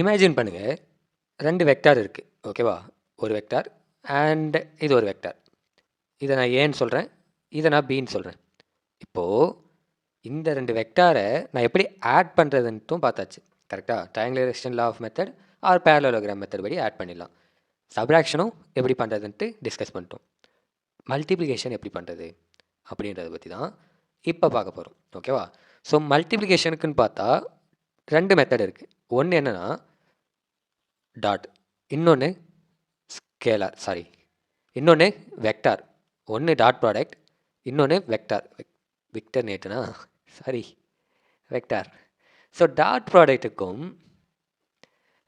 Imagine பண்ணுங்கள், 2 vector இருக்குது, ஓகேவா? ஒரு வெக்டார் அண்ட் இது ஒரு வெக்டார். இதை நான் ஏன்னு சொல்கிறேன், இதை நான் பின்னு சொல்கிறேன். இப்போது இந்த 2 வெக்டாரை நான் எப்படி ஆட் பண்ணுறதுன்ட்டும் பார்த்தாச்சு, கரெக்டாக? Triangular extension law of method or parallelogram method படி ஆட் பண்ணிடலாம். சப்ராக்ஷனும் எப்படி பண்ணுறதுன்ட்டு டிஸ்கஸ் பண்ணிட்டோம். மல்டிப்ளிகேஷன் எப்படி பண்ணுறது அப்படின்றத பற்றி தான் இப்போ பார்க்க போகிறோம், ஓகேவா? ஸோ மல்டிப்ளிகேஷனுக்குன்னு பார்த்தா 2 மெத்தட் இருக்குது. ஒன்று என்னென்னா டாட், இன்னொன்று ஸ்கேலார், சாரி, இன்னொன்று வெக்டார். ஒன்று டாட் ப்ராடக்ட், இன்னொன்று வெக்டார். விக்டர் நேட்டுனா சாரி, வெக்டார். ஸோ டாட் ப்ராடக்ட்டுக்கும்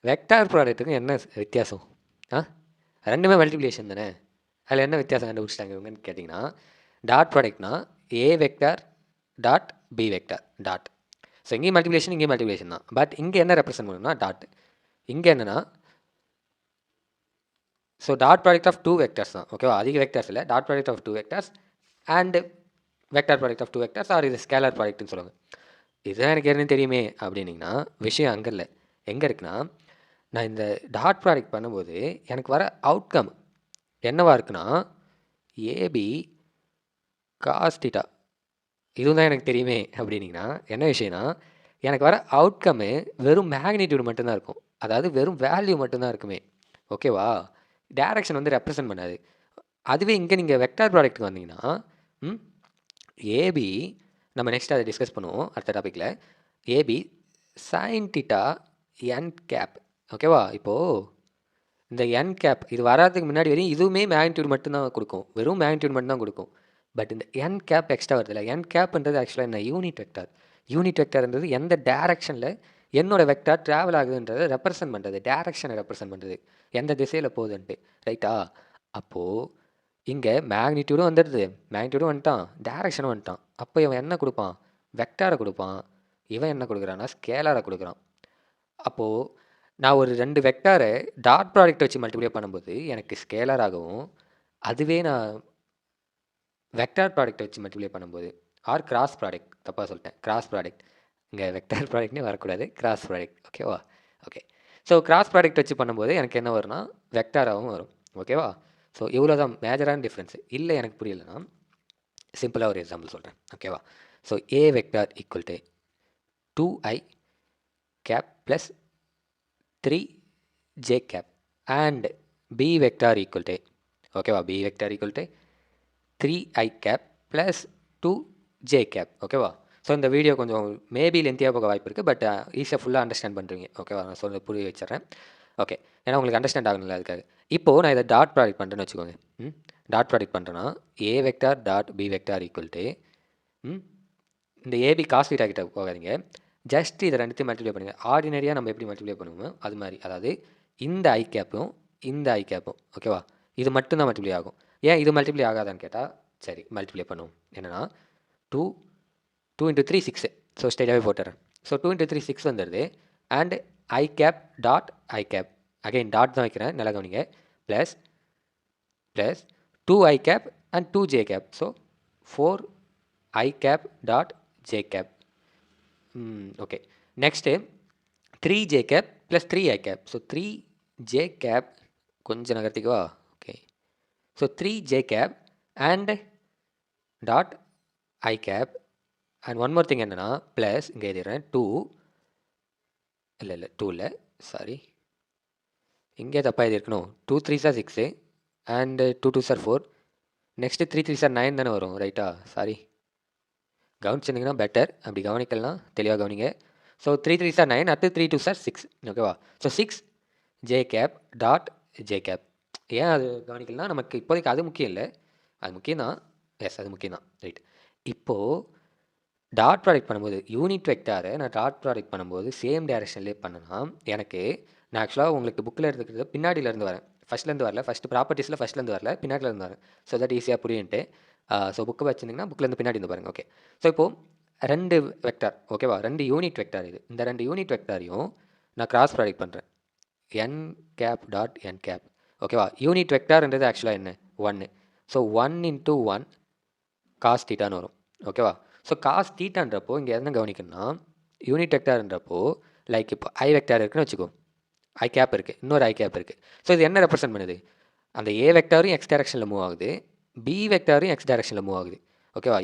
வெக்டார் ப்ராடக்ட்டுக்கும் என்ன வித்தியாசம்? ரெண்டுமே மல்டிப்ளிகேஷன் தானே. அதில் என்ன வித்தியாசம் கண்டுபிடிச்சிட்டாங்க இவங்கன்னு கேட்டிங்கன்னா, டாட் ப்ராடக்ட்னா A vector dot B vector dot. So இங்கேயும் மல்டிப்ளிகேஷன், இங்கேயும் மல்டிப்ளிகேஷன் தான். பட் இங்கே என்ன ரெப்ரசென்ட் பண்ணணும்னா டாட். இங்கே என்னென்னா, so dot product of 2 vectors தான், ஓகேவா? அதிக வெக்டர்ஸ் இல்லை, dot product of 2 vectors and vector product of 2 vectors are இது ஸ்கேலர் ப்ராடக்ட்னு சொல்லுவாங்க. இதுதான் எனக்கு ஏற்கனவே தெரியுமே அப்படின்னிங்கன்னா விஷயம் அங்கே இல்லை. எங்கே இருக்குன்னா, நான் இந்த டாட் ப்ராடக்ட் பண்ணும்போது எனக்கு வர அவுட்கம் என்னவாக இருக்குன்னா ஏபி காஸ் தீட்டா. இதுவும் தான் எனக்கு தெரியுமே அப்படின்னிங்கன்னா என்ன விஷயம்னா, எனக்கு வர அவுட்கம்மு வெறும் மேக்னிடியூடு மட்டும்தான் இருக்கும். அதாவது வெறும் வேல்யூ மட்டும்தான் இருக்குமே, ஓகேவா? டேரக்ஷன் வந்து ரெப்ரசன்ட் பண்ணாது. அதுவே இங்கே நீங்கள் வெக்டார் ப்ராடக்ட்டுக்கு வந்தீங்கன்னா ஏபி, நம்ம நெக்ஸ்ட் அதை டிஸ்கஸ் பண்ணுவோம் அடுத்த டாப்பிக்கில். ஏபி சைன் தீட்டா என் கேப், ஓகேவா? இப்போது இந்த என் கேப் இது வராதுக்கு முன்னாடி வரையும் இதுவுமே மேக்னிடியூட் மட்டும்தான் கொடுக்கும், வெறும் மேக்னிடியூட் மட்டும்தான் கொடுக்கும். பட் இந்த என் கேப் எக்ஸ்ட்ரா வருது இல்லை, என் கேப்ன்றது ஆக்சுவலாக என்ன, யூனிட் வெக்டார். யூனிட் வெக்டார்ன்றது எந்த டேரக்ஷனில் என்னோடய வெக்டார் ட்ராவல் ஆகுதுன்றதை ரெப்ரசன்ட் பண்ணுறது, டேரக்ஷனை ரெப்ரசன்ட் பண்ணுறது, எந்த திசையில் போகுதுன்ட்டு, ரைட்டா? அப்போது இங்கே மேக்னிடியூடும் வந்துடுது, மேக்னிடியூடும் வந்துட்டான், டேரக்ஷனும் வந்துட்டான். அப்போ இவன் என்ன கொடுப்பான், வெக்டாரை கொடுப்பான். இவன் என்ன கொடுக்குறான்னா ஸ்கேலாரை கொடுக்குறான். அப்போது நான் ஒரு 2 வெக்டாரை டாட் ப்ராடக்ட் வச்சு மல்டிப்ளை பண்ணும்போது எனக்கு ஸ்கேலர் ஆகவும், அதுவே நான் வெக்டார் ப்ராடக்ட் வச்சு மல்டிப்ளை பண்ணும்போது ஆர் கிராஸ் ப்ராடக்ட், தப்பாக சொல்லிட்டேன், கிராஸ் ப்ராடக்ட், இங்கே வெக்டார் ப்ராடக்ட்னே வரக்கூடாது, கிராஸ் ப்ராடக்ட், ஓகேவா? ஓகே. ஸோ கிராஸ் ப்ராடக்ட் வச்சு பண்ணும்போது எனக்கு என்ன வரும்னா வெக்டாராகவும் வரும், ஓகேவா? ஸோ இவ்வளோ தான் மேஜரான டிஃப்ரென்ஸு. இல்லை எனக்கு புரியலைன்னா சிம்பிளாக ஒரு எக்ஸாம்பிள் சொல்கிறேன், ஓகேவா? So A vector equal to 2i cap plus 3j cap and B vector equal to, ஓகேவா? B vector equal to 3i cap plus 2j cap, ஓகேவா? ஸோ இந்த வீடியோ கொஞ்சம் மேபி லென்த்தியாக போக வாய்ப்பு இருக்குது, பட் ஈஸியாக ஃபுல்லாக அண்டர்ஸ்டாண்ட் பண்ணுறீங்க, ஓகேவா? நான் சொல்ல புரிய வச்சிடறேன், ஓகே? ஏன்னா உங்களுக்கு அண்டர்ஸ்டாண்ட் ஆகணும்ல, அதுக்காக. இப்போது நான் இதை டாட் ப்ராடக்ட் பண்ணுறேன்னு வச்சுக்கோங்க. டாட் ப்ராடக்ட் பண்ணுறேன்னா A vector dot B vector equal to, இந்த ஏபி காஸ் தீட்டா கிட்ட போகாதீங்க, ஜஸ்ட் இதை ரெண்டுத்தையும் மல்டிப்ளை பண்ணுங்கள். ஆர்டினரியாக நம்ம எப்படி மல்டிப்ளை பண்ணுவோமோ அது மாதிரி, அதாவது இந்த ஐ கேப்பும் இந்த ஐ கேப்பும், ஓகேவா? இது மட்டும்தான் மல்டிப்ளை ஆகும். ஏன் இது மல்டிப்ளை ஆகாதான்னு கேட்டால், சரி மல்டிப்ளை பண்ணுவோம். என்னென்னா 2 இன்ட்டு 3 6, ஸோ ஸ்ட்ரெயிட்டாகவே போட்டுறேன். ஸோ 2 இன்ட்டு 3 6 வந்துடுது. And i cap dot i cap, again dot தான் வைக்கிறேன், நல்லா கவனிங்க, plus plus 2i cap and 2j cap, so 4i cap dot j cap. Okay, next 3j cap plus 3i cap, so 3j cap கொஞ்சம் நகர்த்திக்குவா, okay. So 3j cap and dot i cap and one more thing என்னென்னா plus, இங்கே எழுதிடுறேன் 2, இல்லை 2 இல்லை, sorry, இங்கே தப்பாக எழுதியிருக்கணும். 2 3s are 6 and 2 2s are 4, next 3 3s are 9 தானே வரும், ரைட்டா? சாரி, கவனிச்சிருந்தீங்கன்னா பெட்டர், அப்படி கவனிக்கலாம் தெளிவாக கவனிங்க. ஸோ 3 3s are 9, அடுத்து 3 2s are 6, ஓகேவா? So 6j cap dot j cap. ஏன் அது கவனிக்கலாம், நமக்கு இப்போதைக்கு அது முக்கியம் இல்லை, அது முக்கியம் தான், எஸ் அது முக்கியம் தான், ரைட். இப்போது டாட் ப்ராடக்ட் பண்ணும்போது யூனிட் வெக்டாரை நான் டாட் ப்ராடக்ட் பண்ணும்போது சேம் டேரக்ஷன்லேயே பண்ணனா எனக்கு, நான் ஆக்சுவலாக உங்களுக்கு புக்கில் எடுத்துக்கிறது பின்னாடியிலேருந்து வரேன், ஃபஸ்ட்லேருந்து வரல, ஃபஸ்ட்டு ப்ராப்பர்ட்டிஸில் ஃபஸ்ட்லேருந்து வரல, பின்னாடிலேருந்து வரேன். ஸோ தட் ஈஸியாக புரியுன்ட்டு. ஸோ புக்கு வச்சுருந்தீங்கன்னா புக்கிலேருந்து பின்னாடி இருந்து பாருங்கள், ஓகே. ஸோ இப்போது 2 வெக்டார், ஓகேவா? 2 யூனிட் வெக்டார் இது. இந்த 2 யூனிட் வெக்டாரையும் நான் கிராஸ் ப்ராடக்ட் பண்ணுறேன், என் கேப் டாட் என் கேப், ஓகேவா? யூனிட் வெக்டார்ன்றது ஆக்சுவலாக என்ன, 1. ஸோ 1 இன்ட்டு 1 காஸ் தீட்டான்னு வரும், ஓகேவா? ஸோ காஸ் தீட்டான்றப்போ இங்கே என்ன கவனிக்கணும்னா, யூனிட் வெக்டார்ன்றப்போ லைக் இப்போ ஐ வெக்டார் இருக்குன்னு வச்சுக்கோ, ஐ கேப் இருக்குது, இன்னொரு ஐ கேப் இருக்குது. ஸோ இது என்ன ரெப்ரசென்ட் பண்ணுது? அந்த ஏ வெக்டாரும் எக்ஸ் டைரக்ஷனில் மூவ் ஆகுது, பி வெக்டாரும் எக்ஸ் டைரக்ஷனில் மூவ் ஆகுது. ஓகேவா?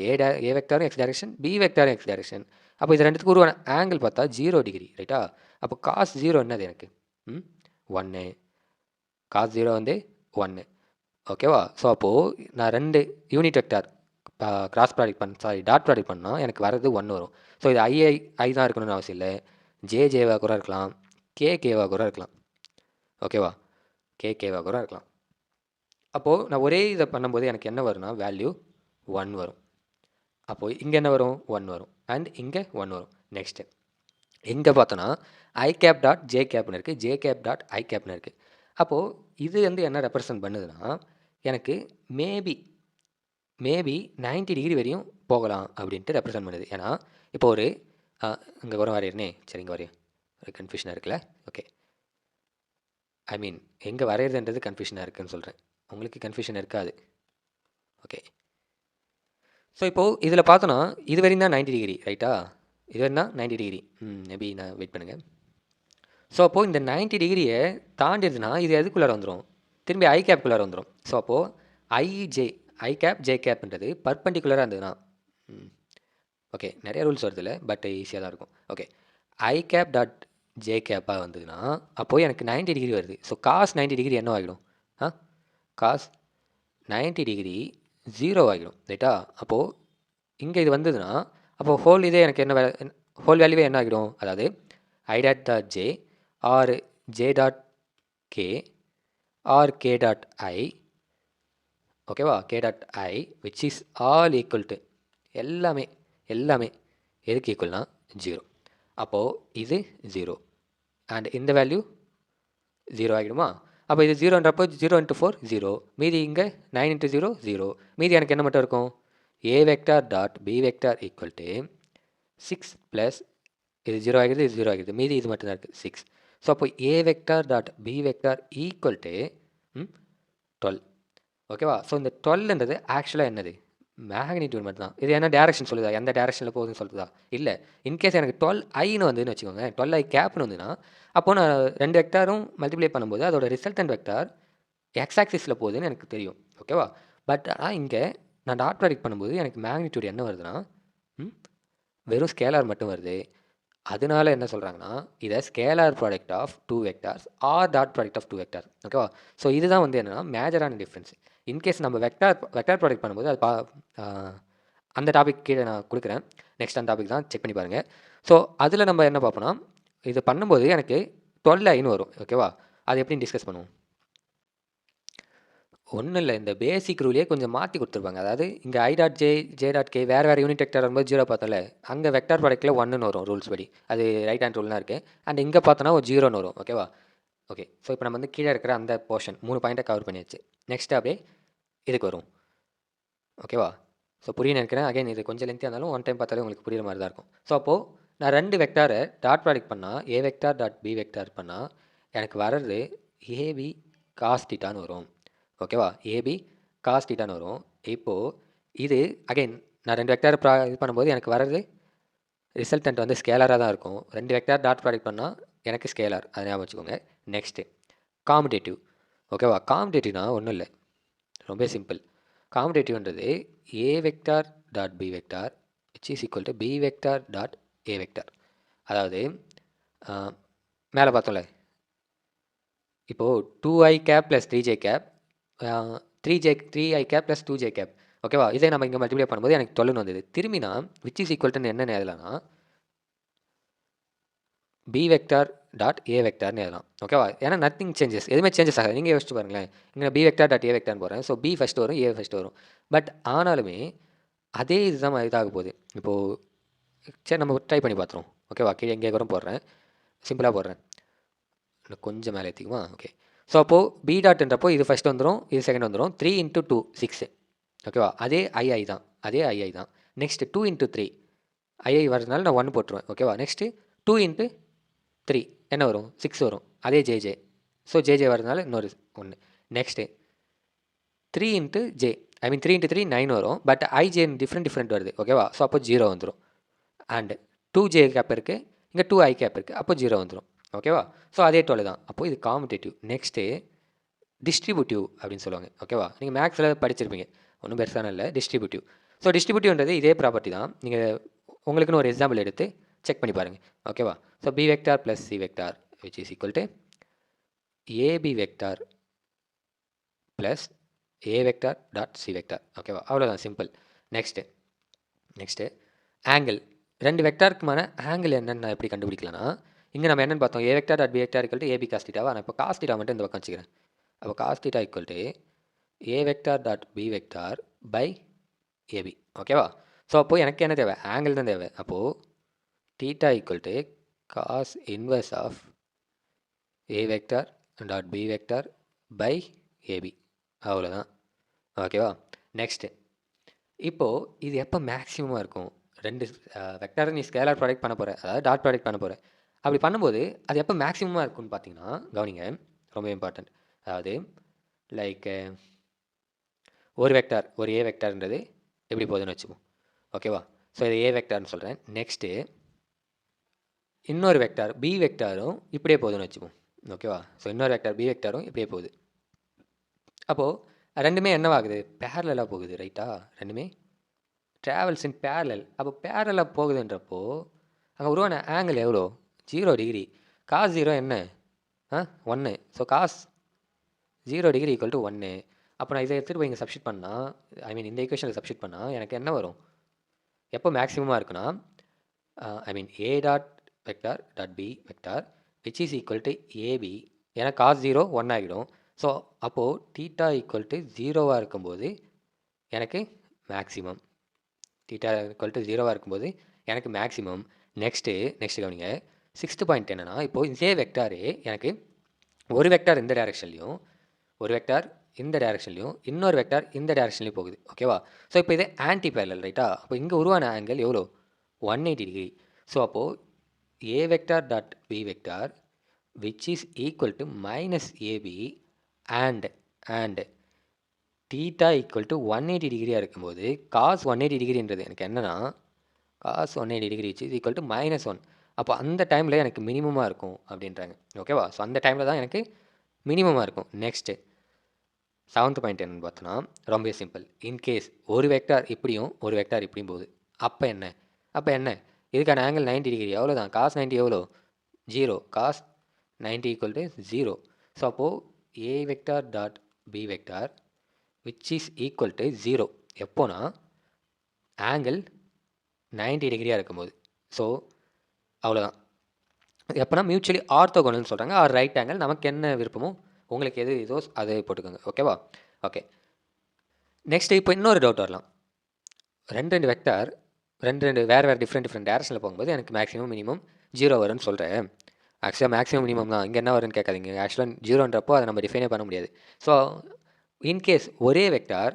ஏ வெக்டாரும் எக்ஸ் டைரக்ஷன், பி வெக்டாரும் எக்ஸ் டைரக்ஷன். அப்போ இது ரெண்டுத்துக்கு உருவான ஆங்கிள் பார்த்தா 0 டிகிரி, ரைட்டா? அப்போ காஸ் 0 என்னது எனக்கு? 1. காஸ் 0 வந்து 1. ஓகேவா? ஸோ அப்போது நான் 2 unit vector cross product dot product பண்ணால் எனக்கு வரது 1 வரும். ஸோ இது ஐ தான் இருக்கணும்னு அவசியம் இல்லை, ஜேவாக கூட இருக்கலாம், கேவாக கூட இருக்கலாம். ஓகேவா? கேவாக கூட இருக்கலாம். அப்போது நான் ஒரே இதை பண்ணும்போது எனக்கு என்ன வரும்னா வேல்யூ 1 வரும். அப்போது இங்கே என்ன வரும்? 1 வரும். அண்ட் இங்கே 1 வரும். நெக்ஸ்ட்டு எங்கே பார்த்தோன்னா ஐ கேப் டாட் ஜே கேப்னு இருக்குது, ஜே கேப் டாட் ஐ கேப்னு இருக்குது. அப்போது இது வந்து என்ன ரெப்ரசன்ட் பண்ணுதுன்னா எனக்கு மேபி 90 டிகிரி வரையும் போகலாம் அப்படின்ட்டு ரெப்ரசன்ட் பண்ணுது. ஏன்னா இப்போ ஒரு இங்கே கூட வரையிறனே, சரி இங்கே வரையும், ஒரு கன்ஃபியூஷனாக இருக்குல்ல? ஓகே, ஐ மீன் எங்கே வரைகிறதுன்றது கன்ஃபியூஷனாக இருக்குதுன்னு சொல்கிறேன், உங்களுக்கு கன்ஃபியூஷன் இருக்காது. ஓகே, ஸோ இப்போது இதில் பார்த்தோன்னா இது வரையும் தான் 90 டிகிரி, ரைட்டா? இது வரையும் தான் 90 டிகிரி. மேபி நான் வெயிட் பண்ணுங்கள். ஸோ அப்போது இந்த 90 டிகிரியை தாண்டிடுதுன்னா இது எதுக்குள்ளார வந்துடும்? திரும்பி ஐ கேப்குள்ளார வந்துடும். ஸோ அப்போது ஐ கேப் ஜே கேப்ன்றது பர்பண்டிகுலராக இருந்ததுன்னா, ஓகே நிறைய ரூல்ஸ் வருது இல்லை, பட் ஈஸியாக தான் இருக்கும். ஓகே, ஐ கேப் டாட் ஜே கேப்பாக வந்ததுன்னா அப்போது எனக்கு 90 டிகிரி வருது. ஸோ காஸ் 90 டிகிரி என்ன ஆகிடும்? காஸ் 90 டிகிரி 0 ஆகிடும், ரைட்டா? அப்போது இங்கே இது வந்ததுன்னா அப்போது ஹோல் இதே எனக்கு என்ன ஹோல் வேல்யூவே என்ன ஆகிடும்? அதாவது i dot dot j or j dot k or k dot i, ஓகேவா? K dot i which is all equal to எல்லாமே எதுக்கு ஈக்குவல்னா 0. அப்போது இது 0 அண்ட் இந்த வேல்யூ 0 ஆகிடுமா? அப்போ இது 0ன்றப்போ 0 × 4 0, மீதி இங்கே 9 × 0 0, மீதி எனக்கு என்ன மட்டும் இருக்கும்? A vector dot B vector equal to 6 plus இது 0 ஆகிடுது, இது 0 ஆகிடுது, மீதி இது மட்டும்தான் இருக்குது 6. ஸோ அப்போ A vector dot B vector equal to 12. ஓகேவா? ஸோ இந்த 12ன்றது ஆக்சுவலாக என்னது? மேக்னிடியூட் மட்டும் தான். இது என்ன டேரக்ஷன் சொல்லுதா? எந்த டேரக்ஷனில் போகுதுன்னு சொல்லுதா? இல்லை. இன்கேஸ் எனக்கு 12i வந்துன்னு வச்சுக்கோங்க, 12i கேப்னு வந்துன்னா அப்போது நான் 2 வெக்டாரும் மல்டிப்ளை பண்ணும்போது அதோட ரிசல்டன்ட் வெக்டார் எக்ஸ் ஆக்சிஸில் போகுதுன்னு எனக்கு தெரியும். ஓகேவா? பட் ஆனால் இங்கே நான் டாட் ப்ராடக்ட் பண்ணும்போது எனக்கு மேக்னிடியூட் என்ன வருதுன்னா வெறும் ஸ்கேலார் மட்டும் வருது. அதனால என்ன சொல்கிறாங்கன்னா இதை scalar product of 2 vectors or dot product of 2 vector. ஓகேவா? ஸோ இதுதான் வந்து என்னென்னா மேஜரான டிஃப்ரென்ஸ். இன்கேஸ் நம்ம வெக்டார் ப்ராடக்ட் பண்ணும்போது அது அந்த டாபிக் கீழே நான் கொடுக்குறேன், நெக்ஸ்ட் அந்த டாபிக் தான் செக் பண்ணி பாருங்கள். ஸோ அதில் நம்ம என்ன பார்ப்போம்னா இது பண்ணும்போது எனக்கு 12i வரும். ஓகேவா? அது எப்படின்னு டிஸ்கஸ் பண்ணுவோம். ஒன்றும் இல்லை, இந்த பேசிக் ரூலே கொஞ்சம் மாற்றி கொடுத்துருப்பாங்க. அதாவது இங்கே I dot J dot K வேறு யூனிட் வெக்டார் வரும்போது 0 பார்த்தோம்ல, அங்கே வெக்டார் ப்ராடக்ட்டில் 1ன்னு வரும் ரூல்ஸ் படி, அது ரைட் ஹேண்ட் ரூல் தான் இருக்குது. அண்ட் இங்கே பார்த்தோன்னா ஒரு 0ன்னு வரும். ஓகேவா? ஓகே, ஸோ இப்போ நம்ம வந்து கீழே இருக்கிற அந்த போர்ஷன் 3 பாயிண்ட்டை கவர் பண்ணியாச்சு. நெக்ஸ்ட் அப்படியே இதுக்கு வரும். ஓகேவா? ஸோ புரிய நினைக்கிறேன். அகைன் இது கொஞ்சம் லென்த்தியாக இருந்தாலும் ஒன் டைம் பார்த்தாலே உங்களுக்கு புரியுற மாதிரி தான் இருக்கும். ஸோ அப்போது நான் 2 வெக்டாரை டாட் ப்ராடக்ட் பண்ணால் ஏ வெக்டார் டாட் பி வெக்டார் பண்ணால் எனக்கு வர்றது ஏபி காஸ் தீட்டான்னு வரும். ஓகேவா? ஏபி காஸ் தீட்டான்னு வரும். இப்போது இது அகைன் நான் 2 வெக்டார் இது பண்ணும்போது எனக்கு வர்றது ரிசல்டன்ட் வந்து ஸ்கேலராக தான் இருக்கும். 2 வெக்டார் டாட் ப்ராடக்ட் பண்ணால் எனக்கு ஸ்கேலார், அதை ஞாபகம் வச்சுக்கோங்க. Next commutative. ஓகேவா? காம்படேட்டிவ்னா ஒன்றும் இல்லை, ரொம்ப சிம்பிள். காம்படேட்டிவ்ன்றது A vector dot B vector which is equal to B vector dot A vector. அதாவது மேலே பார்த்தோம்ல, இப்போது 2i cap plus 3j cap 3i cap plus 2j cap. ஓகேவா? இதே நம்ம இங்கே மல்டிப்ளை பண்ணும்போது எனக்கு 12ன்னு வந்தது. திரும்பி நான் விச் இஸ் ஈக்குவல் டு என்னென்னு எழுதலாம்னா பி வெக்டார் டாட் ஏ வெக்டார்னு எழுதலாம். ஓகேவா? ஏன்னா நத்திங் சேஞ்சஸ், எதுவுமே சேஞ்சஸ் ஆகாது. நீங்கள் யோசிச்சு பாருங்களேன், இங்கே பி வெக்டார் டாட் ஏ வெக்டார்னு போகிறேன். ஸோ பி ஃபஸ்ட்டு வரும், ஏ ஃபஸ்ட்டு வரும். பட் ஆனாலுமே அதே இதுதான் இதாக போகுது. இப்போது சரி நம்ம ட்ரை பண்ணி பார்த்துருவோம். ஓகேவா? கீழே எங்கே கூட போடுறேன், சிம்பிளாக போடுறேன், இன்னும் கொஞ்சம் மேலே ஏற்றிக்குமா? ஓகே. ஸோ அப்போது பி டாட்ன்றப்போ இது ஃபஸ்ட் வந்துடும், இது செகண்ட் வந்துடும். 3 × 2 6. ஓகேவா? அதே ஐஐ தான். நெக்ஸ்ட்டு 2 × 3 ஐஐ வரதுனால நான் 1 போட்டுருவேன். ஓகேவா? நெக்ஸ்ட்டு 2 × 3 என்ன வரும்? 6 வரும். அதே ஜேஜே. ஸோ ஜேஜே வரதுனால இன்னொரு 1. நெக்ஸ்ட்டு 3 × j, ஐ மீன் 3 × 3 9 வரும். பட் ஐஜே டிஃப்ரெண்ட் வருது. ஓகேவா? ஸோ அப்போ 0 வந்துடும். அண்டு 2j கேப் இருக்குது, இங்கே 2i கேப் இருக்குது, அப்போ 0 வந்துடும். ஓகேவா? ஸோ அதே 12 தான். அப்போது இது காமுடேட்டிவ். நெக்ஸ்ட்டு டிஸ்ட்ரிபியூட்டிவ் அப்படின்னு சொல்லுவாங்க. ஓகேவா? நீங்கள் மேக்ஸில் படிச்சிருப்பீங்க. ஒன்றும் பெருசான இல்லை. டிஸ்ட்ரிபியூட்டிவ். ஸோ டிஸ்ட்ரிபியூட்டிவ்ன்றது இதே ப்ராப்பர்ட்டி தான். நீங்கள் உங்களுக்குன்னு ஒரு எக்ஸாம்பிள் எடுத்து செக் பண்ணி பாருங்கள். ஓகேவா? So B vector plus C vector which is equal to A B vector plus A vector dot C vector. ஓகேவா? அவ்வளோதான், சிம்பிள். Next angle. 2 வெக்டாருக்குமான ஆங்கிள் என்னென்னு நான் எப்படி கண்டுபிடிக்கலாம்னா, இங்கே நம்ம என்னென்னு பார்த்தோம், A vector dot B vector equal to A B cos தீட்டாவா. நான் இப்போ காஸ் தீட்டா மட்டும் இந்த பக்கம் வச்சுக்கிறேன். அப்போ cos theta equal to A vector dot B vector by A B. ஓகேவா? ஸோ அப்போது எனக்கு என்ன தேவை, ஆங்கிள் தான் தேவை. அப்போது theta equal to cos inverse of A vector dot B vector by AB. அவ்வளோதான். ஓகேவா? நெக்ஸ்ட்டு இப்போது இது எப்போ மேக்ஸிமமாக இருக்கும், 2 வெக்டாரை நீ ஸ்கேலார் ப்ராடக்ட் பண்ண போகிற, அதாவது டாட் ப்ராடக்ட் பண்ண போகிற. அப்படி பண்ணும்போது அது எப்போ மேக்ஸிமமாக இருக்கும்னு பார்த்தீங்கன்னா, கவனிங்க, ரொம்ப இம்பார்ட்டண்ட். அதாவது லைக் ஒரு வெக்டார், ஒரு ஏ வெக்டார்ன்றது எப்படி போகுதுன்னு வச்சுப்போம். ஓகேவா? ஸோ இது ஏ வெக்டார்னு சொல்கிறேன். நெக்ஸ்ட்டு இன்னொரு வெக்டார் பி வெக்டாரும் இப்படியே போகுதுன்னு வச்சுப்போம். ஓகேவா? ஸோ இன்னொரு வெக்டார் பி வெக்டாரும் இப்படியே போகுது. அப்போது ரெண்டுமே என்னவாகுது, பேரலாக போகுது. ரைட்டா? ரெண்டுமே ட்ராவல்ஸ் இன் பேரலல். அப்போ பேரலாக போகுதுன்றப்போ அங்கே உருவான ஆங்கிள் எவ்வளோ, 0 டிகிரி. காஸ் 0 என்ன, 1. So cos 0 degree equal to 1. அப்போ நான் இதை எடுத்துகிட்டு போய் இங்கே சப்ஸ்டிட் பண்ணால், ஐ மீன் இந்த ஈக்குவேஷனில் சப்ஸ்டிட் பண்ணால் எனக்கு என்ன வரும், எப்போ மேக்ஸிமமாக இருக்குன்னா, I mean A dot vector dot B vector which is equal to A B. ஏன்னா காஸ் 0 1 ஆகிடும். ஸோ அப்போது தீட்டா ஈக்குவல் டு 0வாக இருக்கும்போது எனக்கு மேக்ஸிமம். தீட்டா ஈக்குவல் டு 0வாக இருக்கும்போது எனக்கு மேக்ஸிமம். நெக்ஸ்ட்டு கவனிங்க, 6th பாயிண்ட் என்னென்னா, இப்போது இதே வெக்டாரே எனக்கு ஒரு வெக்டார் இந்த டைரெக்ஷன்லையும், ஒரு வெக்டார் இந்த டைரெக்ஷன்லையும், இன்னொரு வெக்டார் இந்த டைரெக்ஷன்லையும் போகுது. ஓகேவா? ஸோ இப்போ இது ஆன்டி பேரலல். ரைட்டா? அப்போ இங்கே உருவான ஆங்கிள் எவ்வளோ, 180 டிகிரி. ஸோ அப்போது A vector dot B vector which is equal to minus A B and theta equal to 180 டிகிரியாக இருக்கும்போது காஸ் 180 டிகிரின்றது எனக்கு என்னென்னா, cos 180 degree which is equal to -1. அப்போ அந்த டைமில் எனக்கு மினிமமாக இருக்கும் அப்படின்றாங்க. ஓகேவா? ஸோ அந்த டைமில் தான் எனக்கு மினிமமாக இருக்கும். நெக்ஸ்ட்டு 7th பாயிண்ட் என்னென்னு பார்த்தோன்னா, ரொம்ப சிம்பிள். இன்கேஸ் ஒரு வெக்டார் இப்படியும் ஒரு வெக்டார் இப்படியும் போகுது, அப்போ என்ன இதுக்கான ஆங்கிள் 90 டிகிரி. அவ்வளோதான். காஸ் 90 எவ்வளோ, 0. Cos 90 equal to 0. ஸோ அப்போது A vector dot B vector which is equal to 0 எப்போனா ஆங்கிள் 90 டிகிரியாக இருக்கும்போது. ஸோ அவ்வளோதான். எப்போனா மியூச்சுவலி ஆர்த்தோகோனல்னு சொல்கிறாங்க, ஆர் ரைட் ஆங்கிள். நமக்கு என்ன விருப்பமோ, உங்களுக்கு எது இதோ அதை போட்டுக்கோங்க. ஓகேவா? ஓகே. நெக்ஸ்ட்டு இப்போ இன்னொரு டவுட் வரலாம். 2 வெக்டார் வேறு டிஃப்ரெண்ட் டேரக்ஷனில் போகும்போது எனக்கு மேக்ஸிமம் மினிமம் 0 வரும்னு சொல்கிறேன். ஆக்சுவலாக மேக்ஸிமம் மினிமம் தான். இங்கே என்ன வரும்னு கேட்காதீங்க. ஆக்சுவலாக 0ன்றப்போ அதை நம்ம டிஃபைனே பண்ண முடியாது. ஸோ இன்கேஸ் ஒரே வெக்டார்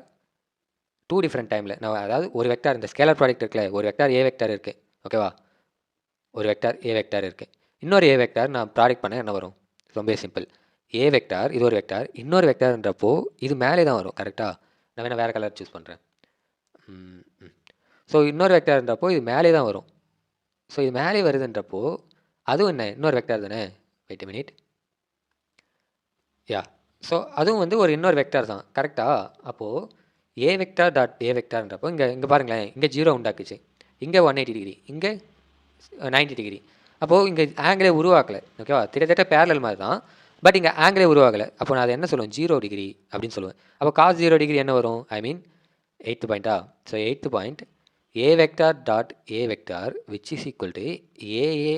2 டிஃப்ரெண்ட் டைமில், நான் அதாவது ஒரு வெக்டார் இந்த ஸ்கேலர் ப்ராடக்ட் இருக்குல்ல, ஒரு வெக்டார் ஏ வெக்டார் இருக்குது. ஓகேவா? ஒரு வெக்டார் ஏ வெக்டார் இருக்குது, இன்னொரு ஏ வெக்டார் நான் ப்ராடக்ட் பண்ண என்ன வரும், ரொம்ப சிம்பிள். ஏ வெக்டார் இது ஒரு வெக்டார், இன்னொரு வெக்டார்ன்றப்போ இது மேலே தான் வரும். கரெக்டாக? நான் வேணால் வேறு கலர் சூஸ் பண்ணுறேன். ஸோ இன்னொரு வெக்டார்ன்றப்போ இது மேலே தான் வரும். ஸோ இது மேலே வருதுன்றப்போ அதுவும் என்ன, இன்னொரு வெக்டார் தானே. Wait a minute. Yeah, so அதுவும் வந்து ஒரு இன்னொரு வெக்டார் தான். கரெக்டாக? அப்போது ஏ வெக்டார் டாட் ஏ வெக்டார்ன்றப்போ இங்கே பாருங்களேன், இங்கே 0 உண்டாக்குச்சு, இங்கே 180 டிகிரி, இங்கே 90 டிகிரி. அப்போது இங்கே ஆங்கிளே உருவாக்கலை. ஓகேவா? கிட்டத்தட்ட பேரலல் மாதிரி தான், பட் இங்கே ஆங்கிளே உருவாகலை. அப்போ நான் அதை என்ன சொல்லுவேன், 0 டிகிரி அப்படின்னு சொல்லுவேன். அப்போ காஸ் 0 டிகிரி என்ன வரும், ஐ மீன் 8th பாயிண்ட்டா. So 8th point A vector dot A vector which is equal to A A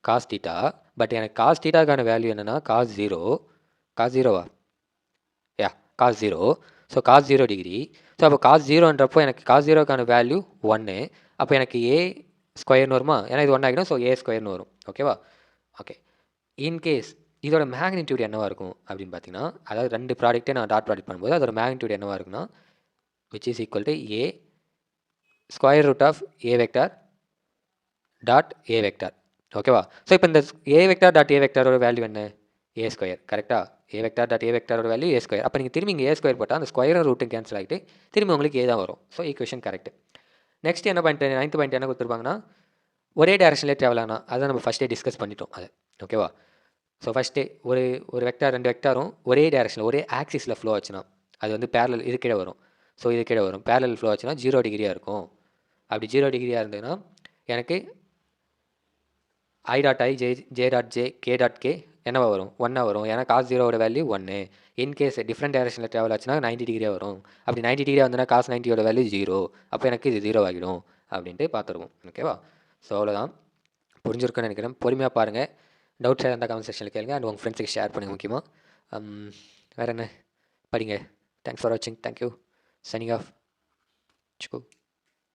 cos theta. But எனக்கு காஸ் தீட்டாக்கான வேல்யூ என்னென்னா காஸ் 0வா, yeah cos 0. So cos 0 degree. So அப்போ காஸ் 0ன்றப்போ எனக்கு காஸ் 0க்கான வேல்யூ 1. அப்போ எனக்கு ஏ ஸ்கொயர்னு வருமா, ஏன்னா இது 1 ஆகிடும். ஸோ ஏ ஸ்கொயர்னு வரும். ஓகேவா? ஓகே. இன்கேஸ் இதோட மேக்னிடியூட் என்னவாக இருக்கும் அப்படின்னு பார்த்தீங்கன்னா, அதாவது 2 ப்ராடக்ட்டே நான் டாட் ப்ராடக்ட் பண்ணும்போது அதோட மேக்னிடியூட் என்னவாக இருக்குன்னா which is equal to A square root of A vector dot A vector. ஓகேவா? ஸோ இப்போ இந்த ஏ வெக்டார் டாட் ஏ வெக்டாரோட வேல்யூ என்ன, ஏ ஸ்கொயர். கரெக்டாக? ஏ வெக்டார் டாட் ஏ வெக்டாரோட வேல்யூ ஏ ஸ்கொயர். அப்போ நீங்கள் திரும்பி இங்கே ஏ ஸ்கொயர் போட்டால் அந்த ஸ்கொயரும் ரூட்டும் கேன்சல் ஆகிட்டு திரும்பி உங்களுக்கு ஏ தான் வரும். So equation correct. நெக்ஸ்ட் என்ன பாயிண்ட், 9th பாயிண்ட் என்ன கொடுத்துருப்பாங்கன்னா, ஒரே டேரக்ஷன்லேயே ட்ராவல் ஆனால், அதை நம்ம ஃபஸ்ட்டே டிஸ்கஸ் பண்ணிட்டோம். அதை ஓகேவா? ஸோ ஃபஸ்ட்டு ஒரு ஒரு வெக்டார் 2 வெக்டாரும் ஒரே டைரக்ஷனில் ஒரே ஆக்சிஸில் ஃப்ளோ ஆச்சுன்னா அது வந்து பேரலல் இது கீழே வரும். ஸோ இது கீழே வரும். பேரலல் ஃப்ளோ ஆச்சுன்னா 0 டிகிரியாக இருக்கும். அப்படி 0 டிகிரியாக இருந்ததுன்னா எனக்கு I dot I J dot J K dot K என்னவா வரும்? 1 வரும். ஏன்னா காஸ் 0வோட வேல்யூ 1. இன்கேஸ் டிஃப்ரெண்ட் டைரக்ஷனில் ட்ராவல் ஆச்சுன்னா 90 டிகிரியாக வரும். அப்படி 90 டிகிரியாக வந்ததுன்னா காஸ் 90யோட வேல்யூ 0. அப்போ எனக்கு இது 0 ஆகிடும் அப்படின்ட்டு பார்த்துருவோம். ஓகேவா? ஸோ அவ்வளோதான். புரிஞ்சிருக்குன்னு நினைக்கிறேன். பொறுமையாக பாருங்கள். டவுட்ஸ் எதாவது இருந்தால் கமெண்ட் செக்ஷனில் கேளுங்க. அண்ட் உங்கள் ஃப்ரெண்ட்ஸுக்கு ஷேர் பண்ணுங்கள் முக்கியமாக. வேறு என்ன? படிங்க. தேங்க்ஸ் ஃபார் வாட்சிங். தேங்க்யூ. Signing off.